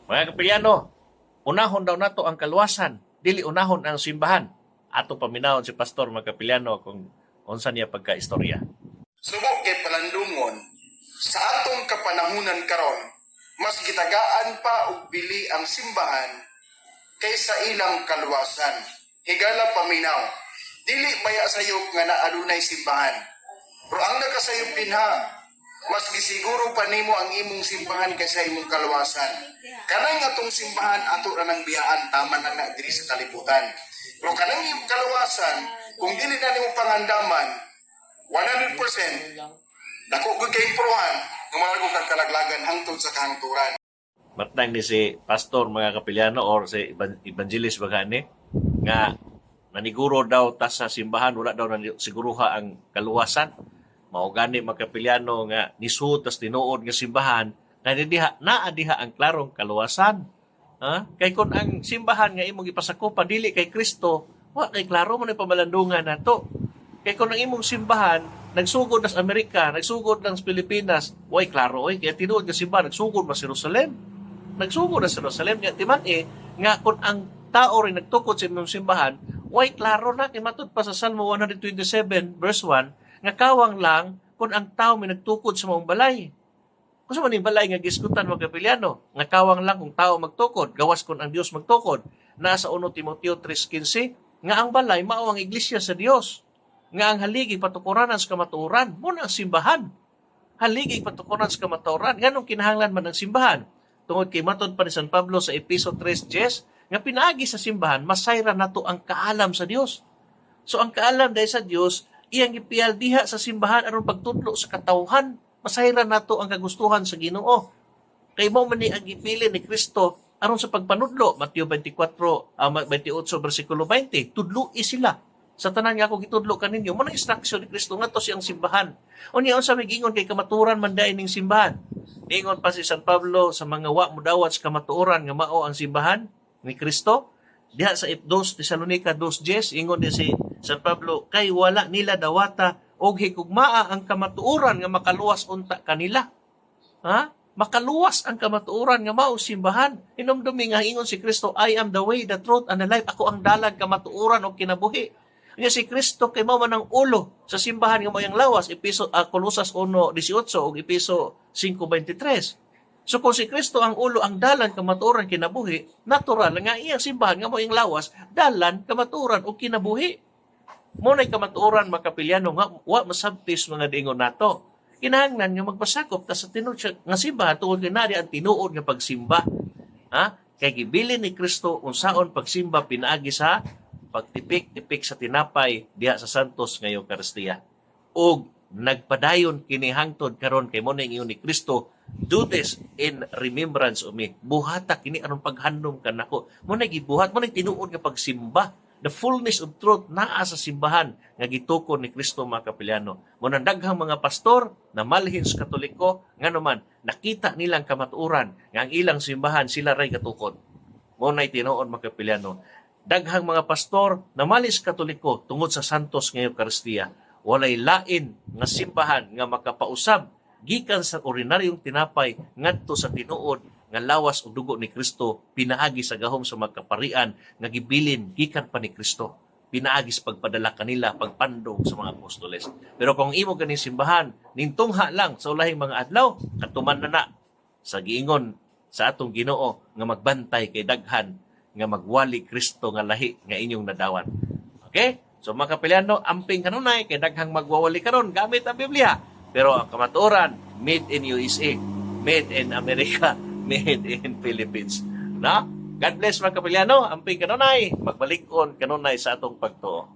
Mga Kapiliano, unahon daw nato ang kaluwasan, dili unahon ang simbahan. Ato paminahon si Pastor mga Kapiliano kung unsa niya pagka-istorya. Subok kay palandungon, sa atong kapanahunan karon, mas gitagaan pa og bili ang simbahan kaysa ilang kaluwasan. Higala paminaw, dili maya sayop nga naadunay simbahan. Pero ang nakasayop din ha, mas gisiguro pa nimo ang imong simbahan kaysa imong kaluwasan. Kanang atong simbahan ato ra nang biyaan tama na diri sa kalibutan. Pero kanang imong kaluwasan, kung dili na nimo pangandaman, 100%, dako gud kay improhan, nga malagog kag kalaglagan hangtod sa kahangturan. Matnang ni si Pastor mga Kapiliano or si Evangelist bagani nga naniguro daw ta sa simbahan wala daw siguruha ang kaluwasan. Mao gani mga Kapiliano nga nisuot tas tinuod nga simbahan nga naa diha ang klarong kaluwasan. Ha? Kay kun ang simbahan nga imong ipasakupan dili kay Kristo, wa kay klaro man ang pamalandungan nato. Kay kung ang imong simbahan, nagsugod na sa Amerika, nagsugod ng Pilipinas, way klaro, kaya tinuod nga simbahan, nagsugod na sa Jerusalem. Nagsugod na sa Jerusalem, nga timan nga kung ang tao rin nagtukod sa imong simbahan, way klaro na, kay matod pa sa Salmo 127 verse 1, nga kawang lang kung ang tao may nagtukod sa mong balay. Kung sa maning balay nga giskutan mga Kapiliano, nga kawang lang kung tao magtukod, gawas kung ang Dios magtukod. Nasa 1 Timoteo 3:15, nga ang balay mao ang iglesia sa Dios. Nga ang haligi patukuranan sa kamatuoran, muna ang simbahan. Haligi patukuran sa kamatuoran, nganong kinahanglan man ang simbahan. Tungod kay matod pa ni San Pablo sa Episo 3:10, nga pinaagi sa simbahan, masayra nato ang kaalam sa Dios. So ang kaalam dahil sa Dios, iyang ipiyal diha sa simbahan aron pagtudlo sa katawhan, masayra nato ang kagustuhan sa Ginoo. Kay mo man ni ang gipili ni Kristo aron sa pagpanudlo, Mateo 28 versikulo 20, tudloi sila. Sa tanan nga ako gitudlo kaninyo, mo na instruction ni Kristo nga to siyang simbahan. Unya unsa may gingon kay kamatuoran man dayon ning simbahan. Ingon pa si San Pablo sa mga wa modawat sa kamatuoran nga mao ang simbahan ni Kristo. Diha sa 2 Tesalonica 2:10 ingon din si San Pablo, kay wala nila dawata og higugmaa ang kamatuoran nga makaluwas unta kanila. Ha? Makaluwas ang kamatuoran nga mao simbahan. Inumdumi nga ingon si Kristo, I am the way, the truth, and the life. Ako ang dalan kamatuoran o kinabuhi. Nga si Kristo kay mao man ang ulo sa simbahan nga moyang lawas, Kolosas 1:18 ug Episo 5:23. So kung si Kristo ang ulo, ang dalan kamatuoran kinabuhi, natural nga iyang simbahan nga moyang lawas, dalan kamatuoran o kinabuhi. Mo nay kamatuoran mga Kapiliano nga wa masabtis mga dingon nato. Kinahanglan nga magpasakop ta sa tinuod nga simbahan tungod kay nari ang tinuod nga pagsimba. Ha? Kay gibilin ni Kristo unsaon pagsimba pinaagi sa pagtipik-tipik sa tinapay diha sa Santos nga Eucharistia. Og nagpadayon kini hangtod karon kay mo ning ingon ni Kristo, do this in remembrance of me. Buhata kini aron paghandom kanako. Mo na gibuhat, mo na tinuod nga pagsimba. The fullness of truth naa sa simbahan nga gitukod ni Kristo mga Kapiliano. Mo nang daghang mga pastor na malhin sa Katoliko nganuman nakita nilang kamatuoran nga ang ilang simbahan sila ray katukod. Mo nay tinuod mga Kapiliano. Daghang mga pastor na malis Katoliko tungod sa Santos nga Eucharistia, walay lain nga simbahan nga makapausab gikan sa ordinaryong tinapay ngadto sa tinuod nga lawas ug dugo ni Kristo pinaagi sa gahom sa magkaparian nga gibilin gikan pa ni Kristo. Pinaagi sa pagpadala kanila pagpandong sa mga apostoles. Pero kung imo ganing simbahan nintungha lang sa ulahing mga adlaw, katuman na sa giingon sa atong Ginoo nga magbantay kay daghan nga magwali Kristo nga lahi nga inyong nadawan. Okay? So mga Kapiliano, amping kanunay kay daghang magwawali karon gamit ang Biblia. Pero ang kamatuoran, made in USA, made in America, made in Philippines. Na? God bless mga Kapiliano, amping kanunay, magbalik-on kanunay sa atong pagtuo.